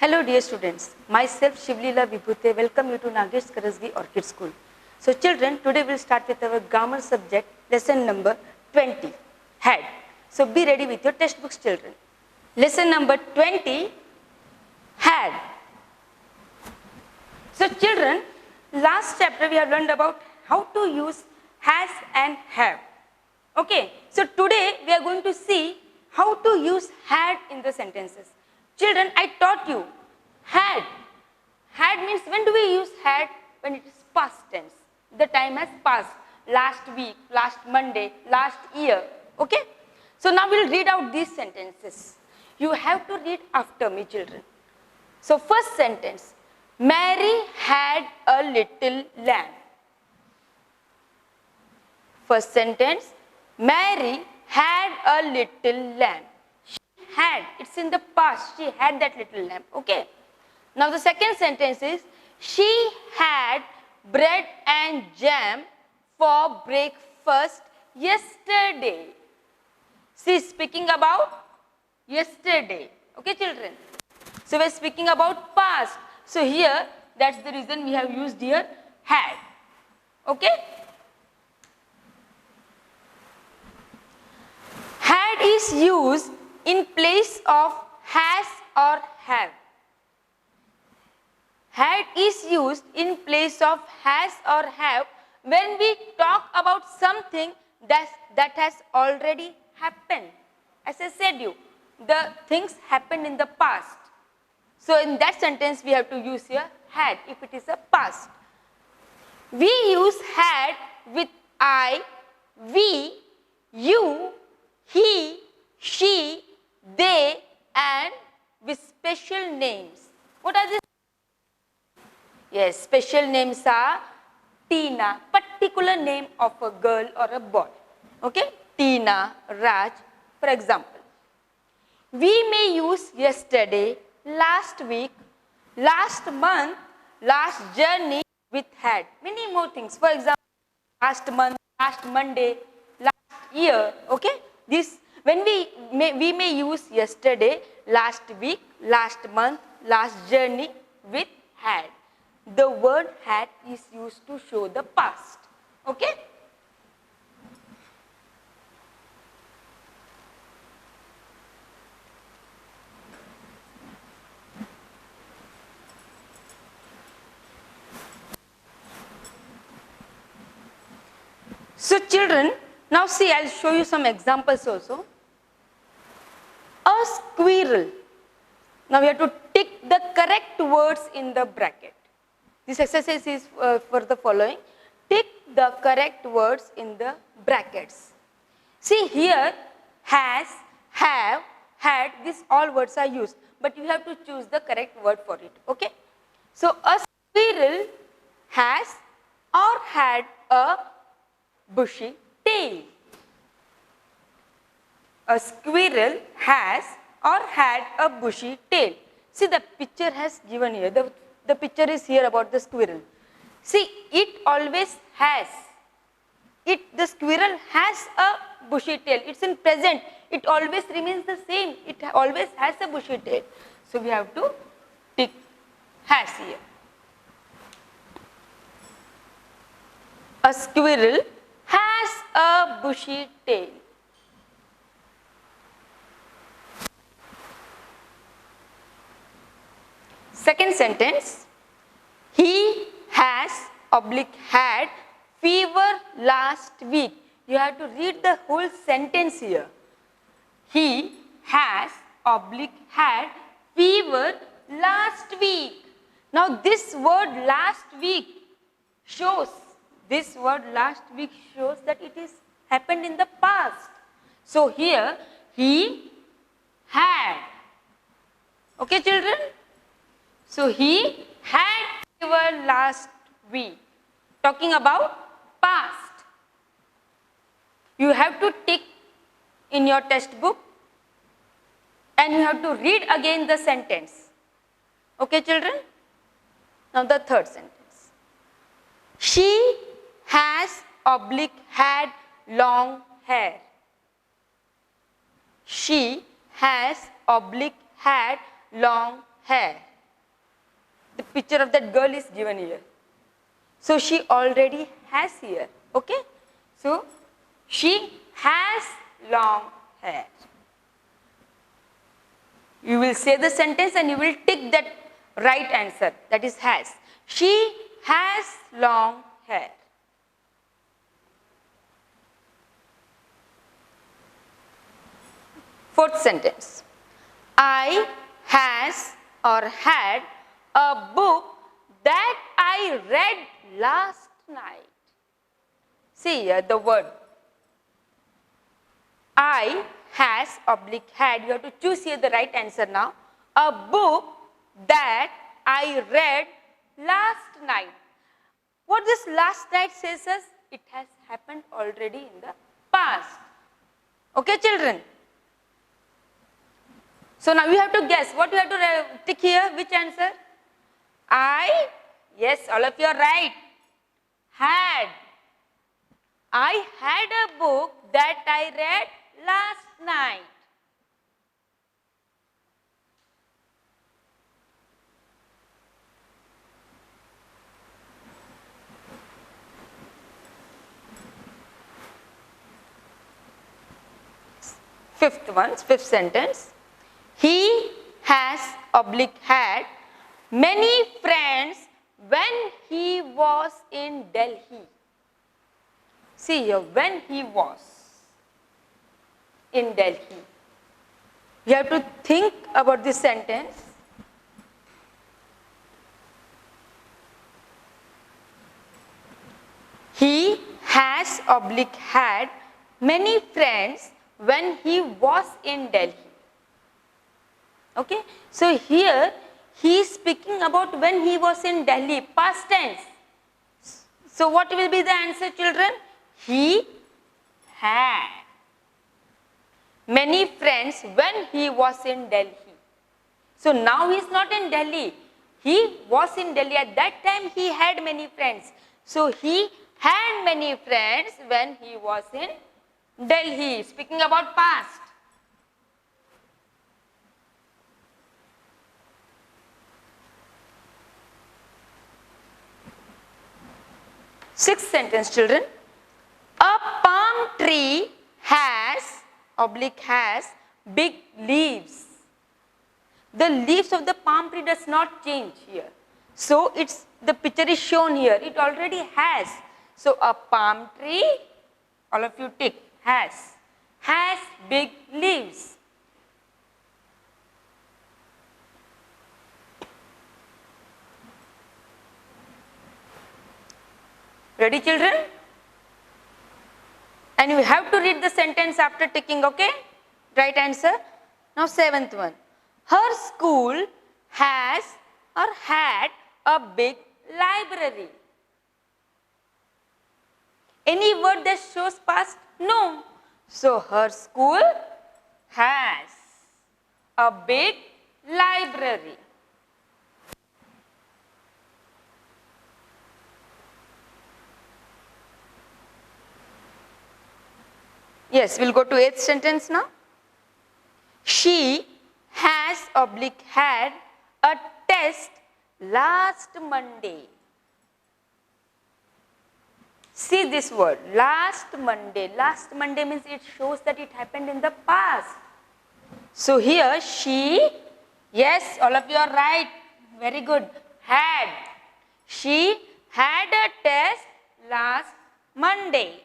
Hello dear students, myself Shivlila Vibhute welcome you to Nagesh Karasgi Orchid School. So children, today we'll start with our grammar subject lesson number 20, had. So be ready with your textbooks children. Lesson number 20, had. So children, last chapter we have learned about how to use has and have. Okay, so today we are going to see how to use had in the sentences. Children, I taught you had. Had means when do we use had? When it is past tense. The time has passed. Last week, last Monday, last year. Okay? So now we'll read out these sentences. You have to read after me, children. So first sentence, Mary had a little lamb. First sentence, Mary had a little lamb. Had, it's in the past, she had that little lamb, okay. Now the second sentence is, she had bread and jam for breakfast yesterday. She is speaking about yesterday, okay children. So we are speaking about past. So here, that's the reason we have used here had, okay. Had is used in place of has or have. Had is used in place of has or have when we talk about something that has already happened. As I said you, the things happened in the past. So in that sentence we have to use here had if it is a past. We use had with I, we, you, he, she, they, and with special names. What are these? Yes, special names are Tina, particular name of a girl or a boy. Okay? Tina, Raj, for example. We may use yesterday, last week, last month, last journey with had. Many more things. For example, last month, last Monday, last year. Okay? This when we may use yesterday, last week, last month, last journey with had. The word had is used to show the past. Okay? So children, now see, I'll show you some examples also. A squirrel. Now we have to tick the correct words in the bracket. This exercise is for the following. Tick the correct words in the brackets. See here, has, have, had, these all words are used. But you have to choose the correct word for it. Okay? So a squirrel has or had a bushy tail. A squirrel has or had a bushy tail. See, the picture has given here. The picture is here about the squirrel. See, it always has. The squirrel has a bushy tail. It's in present. It always remains the same. It always has a bushy tail. So we have to tick has here. A squirrel has a bushy tail. Second sentence, he has had fever last week. You have to read the whole sentence here. He has had fever last week. Now this word last week shows that it is happened in the past. So here he had. Okay children? So he had fever last week. Talking about past. You have to tick in your textbook and you have to read again the sentence. Okay children? Now the third sentence. She has had long hair. She has had long hair. The picture of that girl is given here. So she already has here. Okay? So she has long hair. You will say the sentence and you will tick that right answer, that is has. She has long hair. Fourth sentence. I has or had a book that I read last night. See here the word. I has oblique had. You have to choose here the right answer now. A book that I read last night. What this last night says is, it has happened already in the past. Okay, children? So now you have to guess. What you have to tick here? Which answer? I, yes, all of you are right. Had. I had a book that I read last night. Fifth sentence. He has oblique had many friends when he was in Delhi. See here, when he was in Delhi. You have to think about this sentence. He has oblique had many friends when he was in Delhi. Okay, so here he is speaking about when he was in Delhi, past tense. So what will be the answer, children? He had many friends when he was in Delhi. So now he is not in Delhi. He was in Delhi. At that time he had many friends. So he had many friends when he was in Delhi. Speaking about past. Sixth sentence, children. A palm tree has, oblique has, big leaves. The leaves of the palm tree does not change here. So the picture is shown here. It already has. So a palm tree, all of you tick, has big leaves. Ready, children? And you have to read the sentence after ticking, okay? Right answer. Now seventh one. Her school has or had a big library. Any word that shows past? No. So her school has a big library. Yes, we'll go to eighth sentence now. She has oblique had a test last Monday. See this word, last Monday. Last Monday means it shows that it happened in the past. So here she, yes, all of you are right. Very good. Had. She had a test last Monday.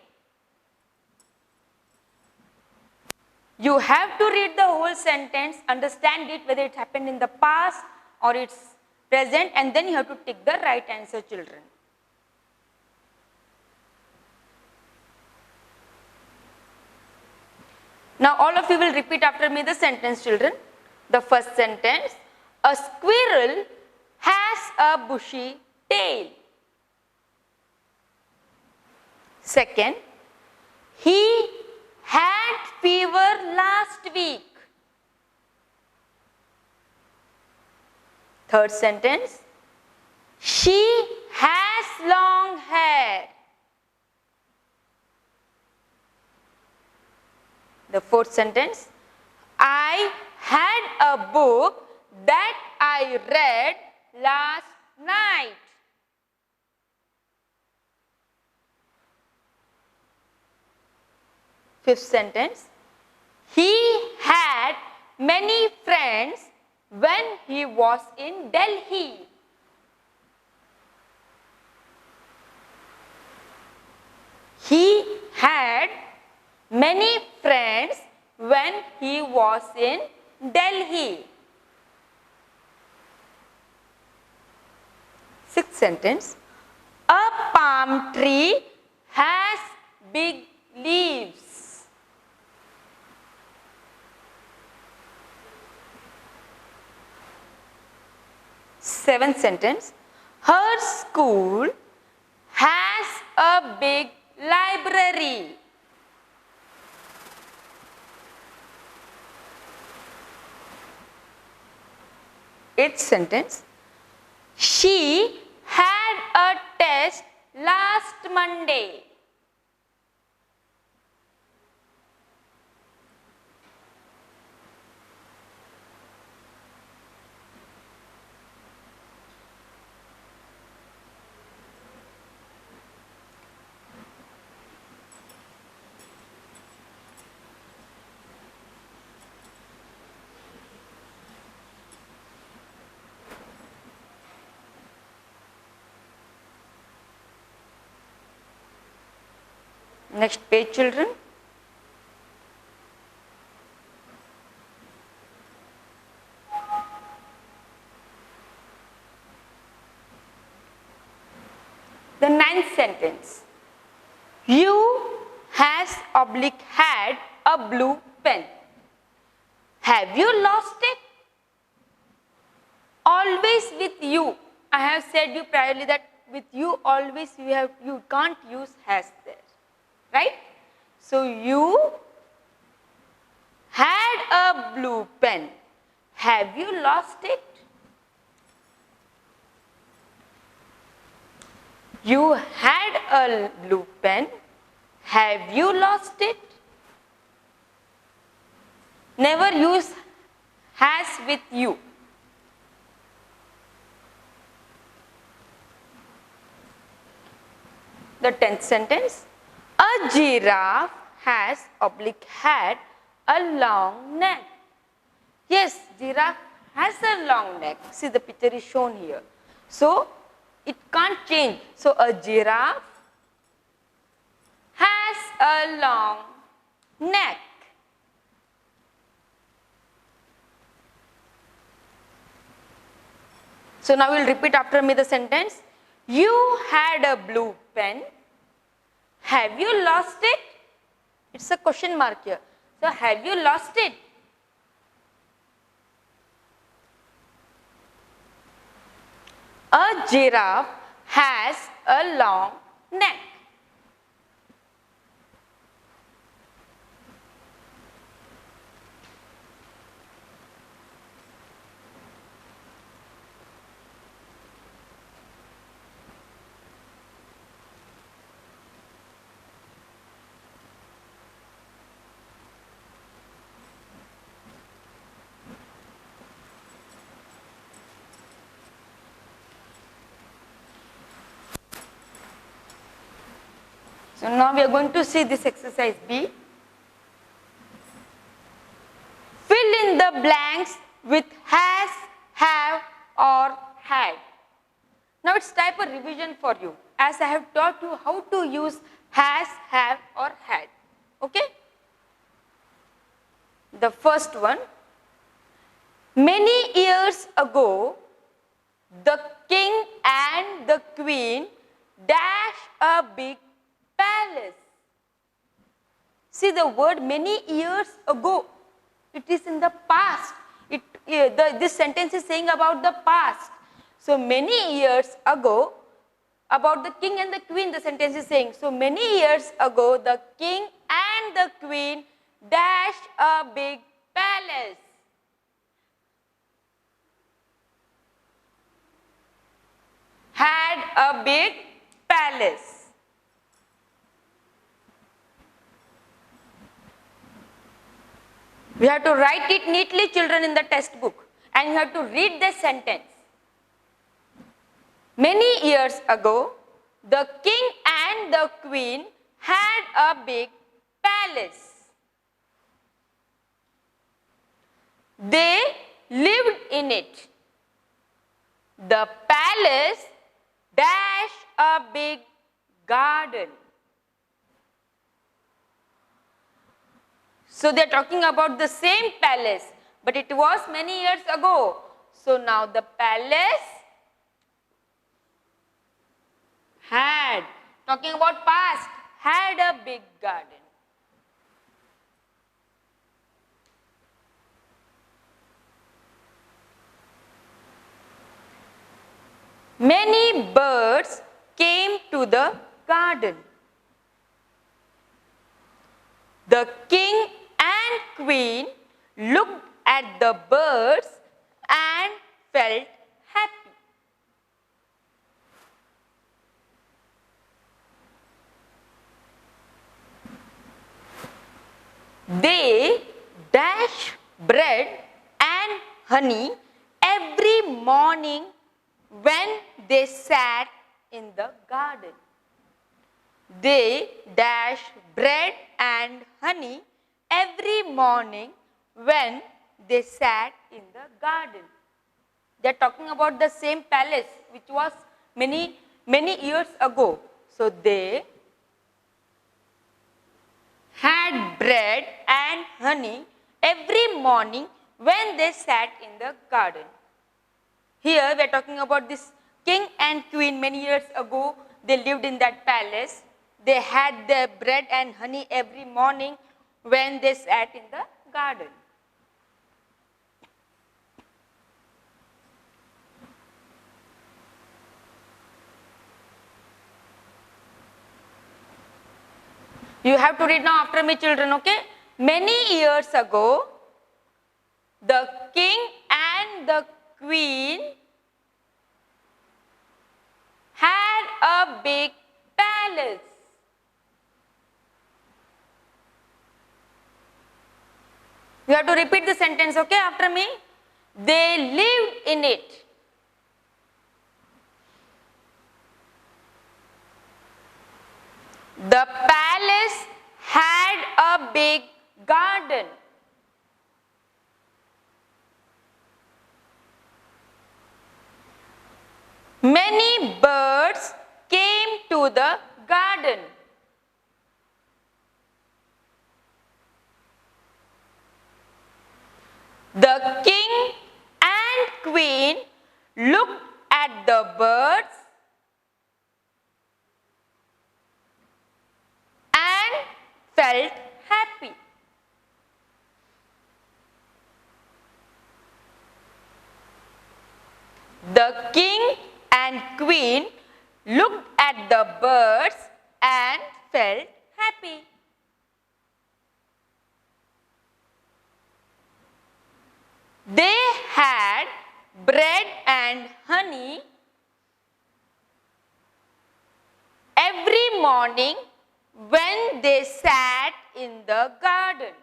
You have to read the whole sentence, understand it, whether it happened in the past or it's present, and then you have to tick the right answer, children. Now all of you will repeat after me the sentence, children. The first sentence, a squirrel has a bushy tail. Second, he had fever last week. Third sentence, she has long hair. The fourth sentence, I had a book that I read last night. Fifth sentence. He had many friends when he was in Delhi. He had many friends when he was in Delhi. Sixth sentence. A palm tree has big leaves. Seventh sentence. Her school has a big library. Eighth sentence. She had a test last Monday. Next page, children. The ninth sentence. You has oblique had a blue pen. Have you lost it? Always with you. I have said you priorly that with you always you can't use has there. Right? So you had a blue pen. Have you lost it? You had a blue pen. Have you lost it? Never use has with you. The 10th sentence. A giraffe has oblique had a long neck. Yes, giraffe has a long neck. See, the picture is shown here. So, it can't change. So, a giraffe has a long neck. So, now we will repeat after me the sentence. You had a blue pen. Have you lost it? It's a question mark here. So, have you lost it? A giraffe has a long neck. So, now we are going to see this exercise B. Fill in the blanks with has, have or had. Now, it's type of revision for you as I have taught you how to use has, have or had. Okay? The first one. Many years ago, the king and the queen dashed a big palace. See the word many years ago. It is in the past. This sentence is saying about the past. So many years ago, about the king and the queen, the sentence is saying. So many years ago, the king and the queen dashed a big palace. Had a big palace. We have to write it neatly, children, in the textbook, and you have to read the sentence. Many years ago, the king and the queen had a big palace. They lived in it. The palace dash a big garden. So they are talking about the same palace, but it was many years ago. So now the palace had, talking about past, had a big garden. Many birds came to the garden. The king and queen looked at the birds and felt happy. They dash bread and honey every morning when they sat in the garden. They dash bread and honey every morning when they sat in the garden. They are talking about the same palace which was many years ago. So they had bread and honey every morning when they sat in the garden. Here we are talking about this king and queen many years ago. They lived in that palace. They had their bread and honey every morning when they sat in the garden. You have to read now after me, children, okay? Many years ago, the king and the queen had a big palace. You have to repeat the sentence, okay, after me. They lived in it. The palace had a big garden. Many birds came to the garden. The king and queen looked at the birds and felt happy. The king and queen looked at the birds and felt happy. They had bread and honey every morning when they sat in the garden.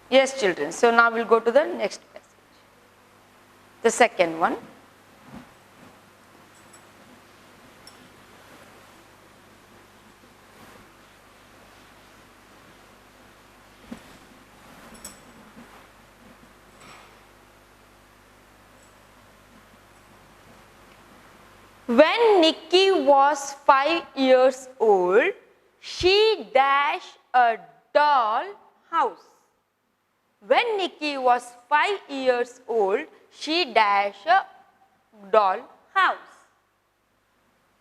Yes, children. So now we'll go to the next passage. The second one. When Nikki was 5 years old, she dashed a doll house. When Nikki was 5 years old, she dashed a doll house.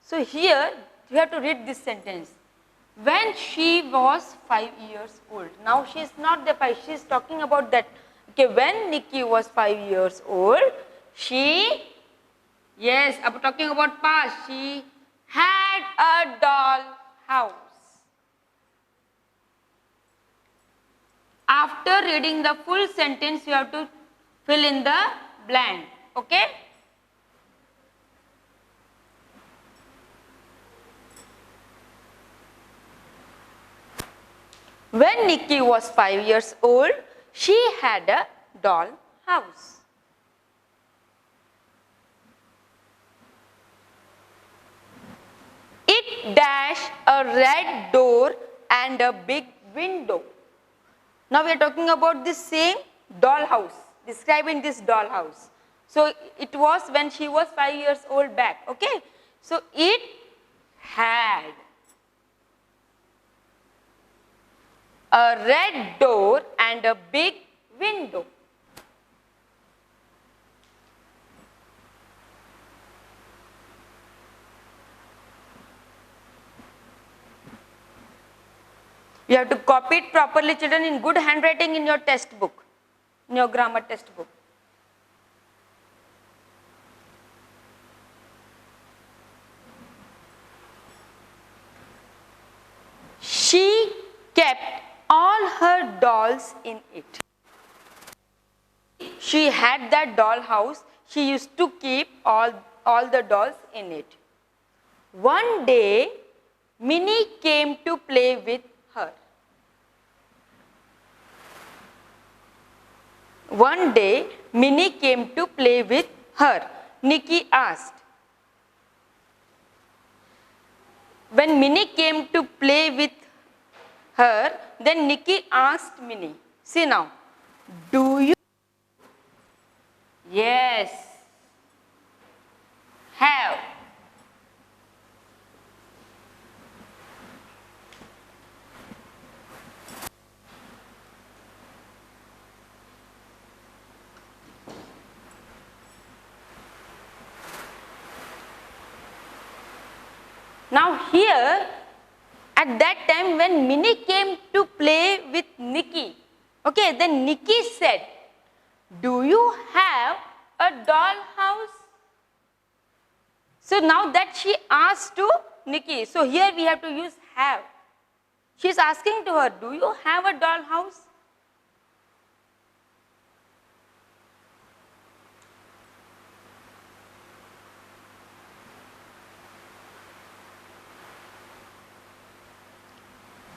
So here you have to read this sentence. When she was 5 years old. Now she is not the 5, she is talking about that. Okay, when Nikki was 5 years old, she, yes, I'm talking about past, she had a doll house. After reading the full sentence, you have to fill in the blank, okay? When Nikki was 5 years old, she had a doll house. It dashed a red door and a big window. Now we are talking about this same doll house, describing this doll house. So it was when she was 5 years old back, okay? So it had a red door and a big window. You have to copy it properly, children, in good handwriting in your textbook, in your grammar textbook. She kept all her dolls in it. She had that doll house. She used to keep all the dolls in it. One day, Minnie came to play with her. One day, Minnie came to play with her. Nikki asked. When Minnie came to play with her, then Nikki asked Minnie, see now, do you? Yes. Have. Now here, at that time when Minnie came to play with Nikki, okay, then Nikki said, do you have a doll house? So now that she asked to Nikki, so here we have to use have. She is asking to her, do you have a doll house?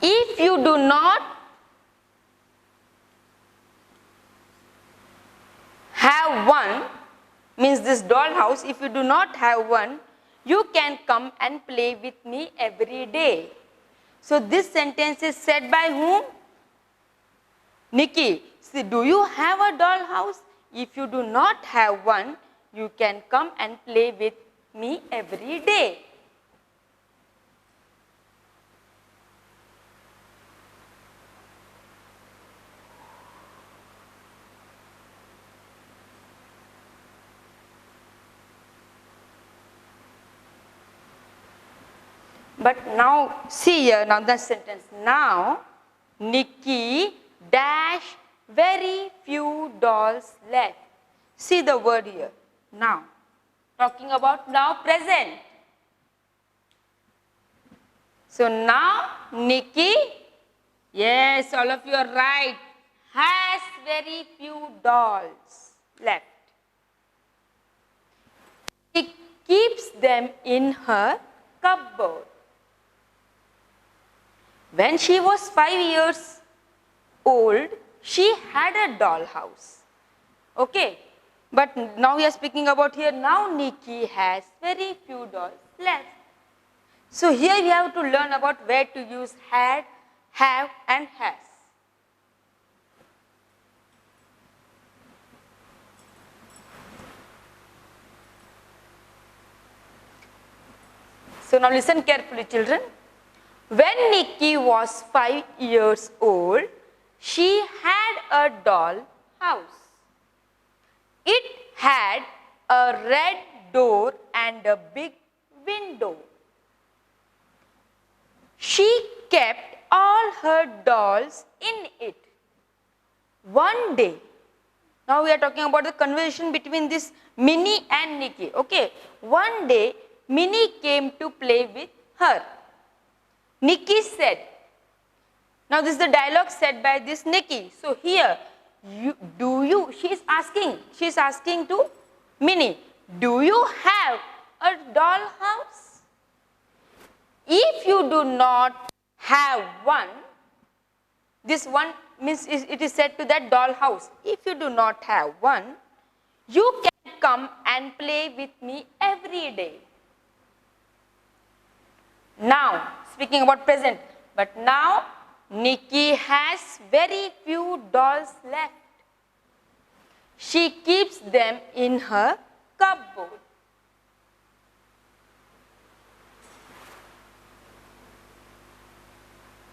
If you do not have one, means this doll house, if you do not have one, you can come and play with me every day. So this sentence is said by whom? Nikki. See, do you have a doll house? If you do not have one, you can come and play with me every day. But now, see here, now the sentence. Now, Nikki dash very few dolls left. See the word here, now. Talking about now present. So now, Nikki, yes, all of you are right, has very few dolls left. She keeps them in her cupboard. When she was 5 years old, she had a doll house. Okay, but now we are speaking about here, now Nikki has very few dolls left. So here we have to learn about where to use had, have and has. So now listen carefully, children. When Nikki was 5 years old, she had a doll house. It had a red door and a big window. She kept all her dolls in it. One day, now we are talking about the conversation between this Minnie and Nikki. Okay, one day Minnie came to play with her. Nikki said, now this is the dialogue said by this Nikki. So here, she is asking to Minnie, do you have a doll house? If you do not have one, This one means it is said to that doll house. If you do not have one, you can come and play with me every day. Now, speaking about present, but now Nikki has very few dolls left. She keeps them in her cupboard.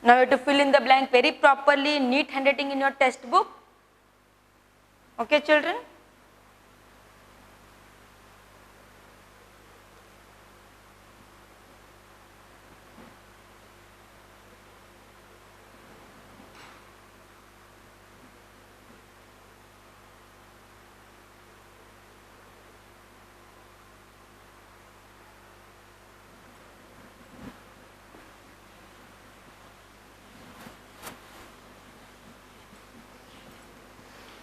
Now you have to fill in the blank very properly, neat handwriting in your textbook. Okay, children?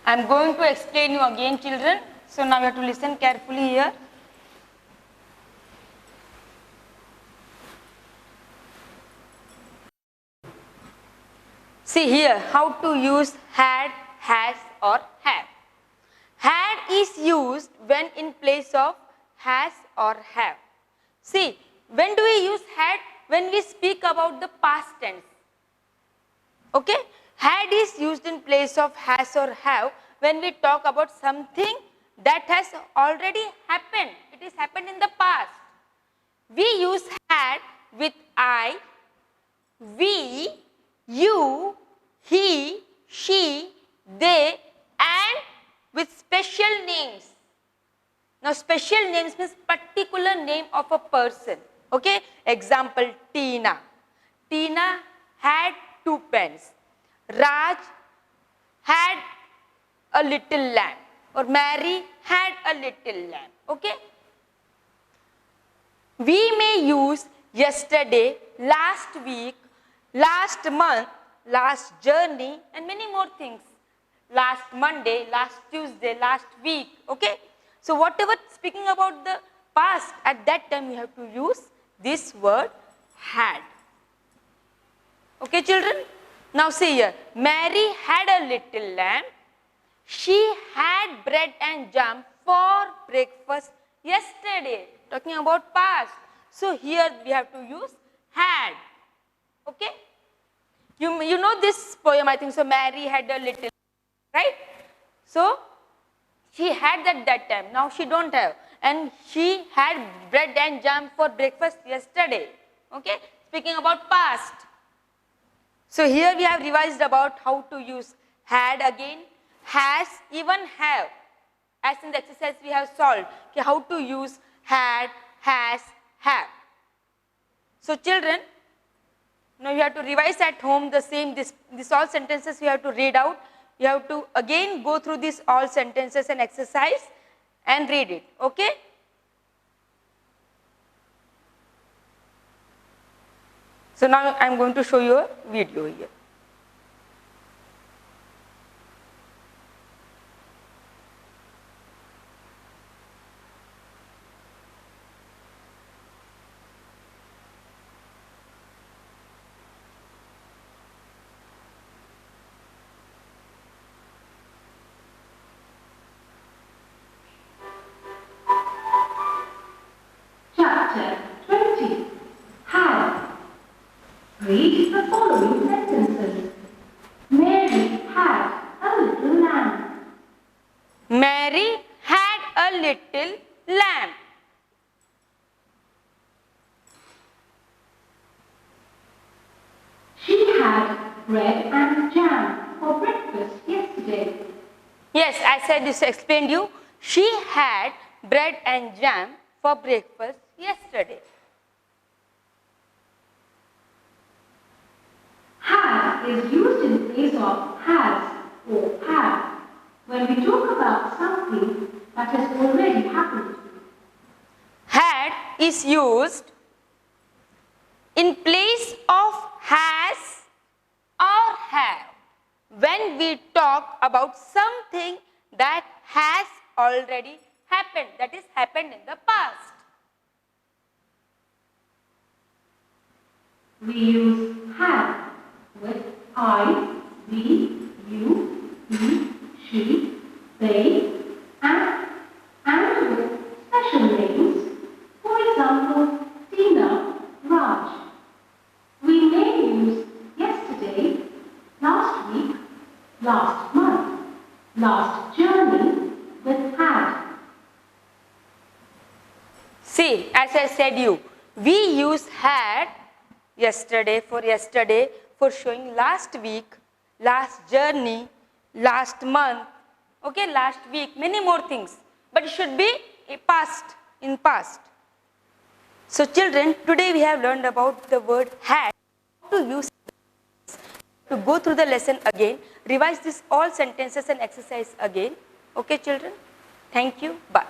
I am going to explain you again, children. So now you have to listen carefully here. See here how to use had, has or have. Had is used when in place of has or have. See, when do we use had? When we speak about the past tense. Okay? Had is used in place of has or have when we talk about something that has already happened. It has happened in the past. We use had with I, we, you, he, she, they and with special names. Now special names means particular name of a person. Okay? Example, Tina. Tina had 2 pens. Raj had a little lamb, or Mary had a little lamb. Okay? We may use yesterday, last week, last month, last journey and many more things. Last Monday, last Tuesday, last week. Okay? So whatever speaking about the past, at that time we have to use this word had. Okay, children? Now see here, Mary had a little lamb. She had bread and jam for breakfast yesterday. Talking about past. So here we have to use had. Okay? You know this poem, I think so. Mary had a little, right? So she had that time. Now she don't have. And she had bread and jam for breakfast yesterday. Okay? Speaking about past. So here we have revised about how to use had again, has, even have. As in the exercise we have solved, okay, how to use had, has, have. So children, now you have to revise at home the same, this all sentences you have to read out. You have to again go through these all sentences and exercise and read it. Okay? So now I am going to show you a video here. Chapter 20. Had. Read the following sentences. Mary had a little lamb. Mary had a little lamb. She had bread and jam for breakfast yesterday. Yes, I said this, explained you. She had bread and jam for breakfast yesterday. Had is used in place of has or have when we talk about something that has already happened. Had is used in place of has or have when we talk about something that has already happened, that is happened in the past. We use had with I, we, you, he, she, they, and with special names, for example, Tina, Raj. We may use yesterday, last week, last month, last journey with had. See, as I said you, we use had yesterday for showing last week, last journey, last month, okay, last week, many more things. But it should be a past, in past. So children, today we have learned about the word had, how to use to go through the lesson again, revise this all sentences and exercise again. Okay children? Thank you. Bye.